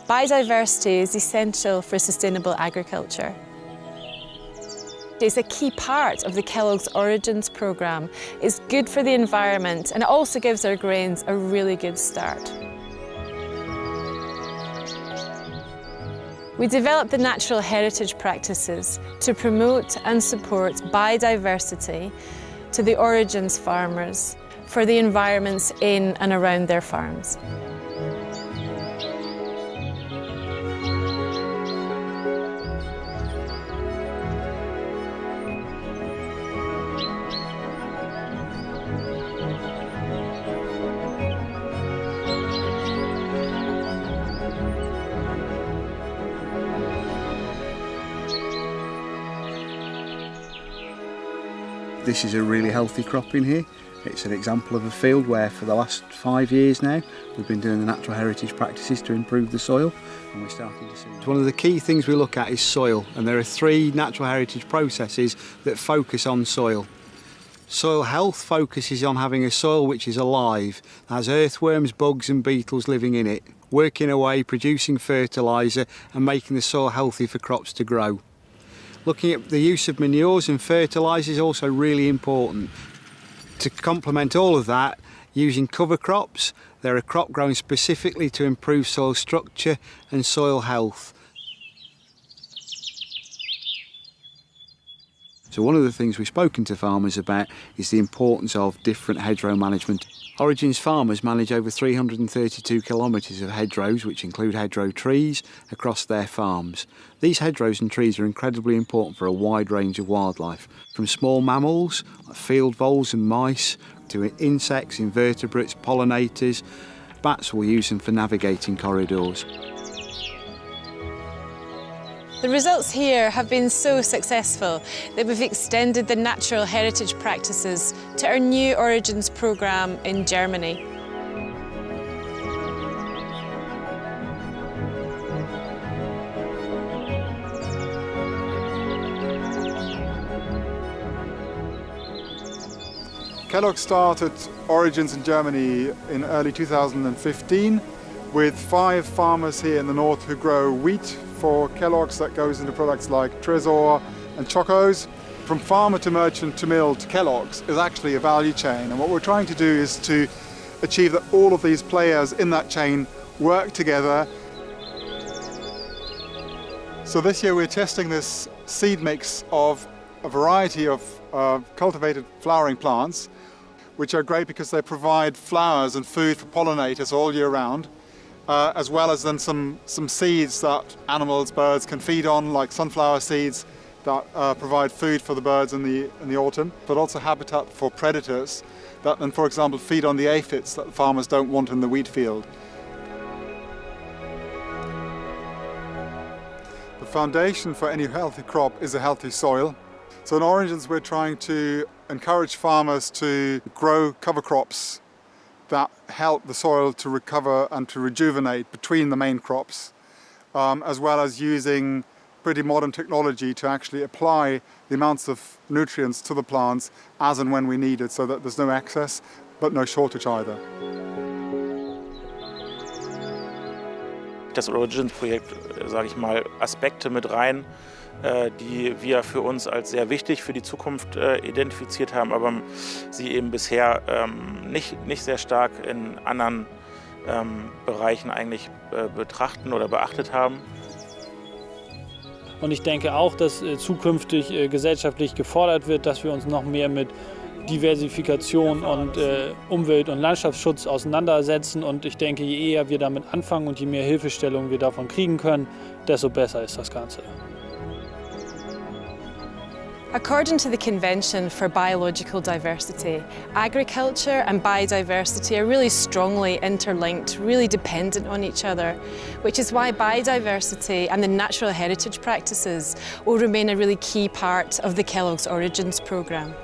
Biodiversity is essential for sustainable agriculture. It's a key part of the Kellogg's Origins programme. It's good for the environment and it also gives our grains a really good start. We developed the natural heritage practices to promote and support biodiversity to the Origins farmers for the environments in and around their farms. This is a really healthy crop in here. It's an example of a field where for the last 5 years now we've been doing the natural heritage practices to improve the soil, and we're starting to see. One of the key things we look at is soil, and there are 3 natural heritage processes that focus on soil. Soil health focuses on having a soil which is alive, has earthworms, bugs and beetles living in it, working away, producing fertiliser and making the soil healthy for crops to grow. Looking at the use of manures and fertilisers is also really important. To complement all of that, using cover crops, they're a crop grown specifically to improve soil structure and soil health. So one of the things we've spoken to farmers about is the importance of different hedgerow management. Origins farmers manage over 332 kilometres of hedgerows, which include hedgerow trees, across their farms. These hedgerows and trees are incredibly important for a wide range of wildlife, from small mammals like field voles and mice, to insects, invertebrates, pollinators. Bats will use them for navigating corridors. The results here have been so successful that we've extended the natural heritage practices to our new Origins programme in Germany. Kellogg started Origins in Germany in early 2015 with 5 farmers here in the north who grow wheat for Kellogg's that goes into products like Tresor and Chocos. From farmer to merchant to mill to Kellogg's is actually a value chain, and what we're trying to do is to achieve that all of these players in that chain work together. So this year we're testing this seed mix of a variety of cultivated flowering plants, which are great because they provide flowers and food for pollinators all year round. As well as then some seeds that animals, birds can feed on, like sunflower seeds that provide food for the birds in the autumn, but also habitat for predators that then, for example, feed on the aphids that the farmers don't want in the wheat field. The foundation for any healthy crop is a healthy soil. So in Origins we're trying to encourage farmers to grow cover crops that help the soil to recover and to rejuvenate between the main crops, as well as using pretty modern technology to actually apply the amounts of nutrients to the plants as and when we need it, so that there's no excess but no shortage either. Das Origins-Projekt, sage ich mal, Aspekte mit rein, die wir für uns als sehr wichtig für die Zukunft identifiziert haben, aber sie eben bisher nicht sehr stark in anderen Bereichen eigentlich betrachten oder beachtet haben. Und ich denke auch, dass zukünftig gesellschaftlich gefordert wird, dass wir uns noch mehr mit Diversifikation und Umwelt- und Landschaftsschutz auseinandersetzen. Und ich denke, je eher wir damit anfangen und je mehr Hilfestellung wir davon kriegen können, desto besser ist das Ganze. According to the Convention for Biological Diversity, agriculture and biodiversity are really strongly interlinked, really dependent on each other, which is why biodiversity and the natural heritage practices will remain a really key part of the Kellogg's Origins programme.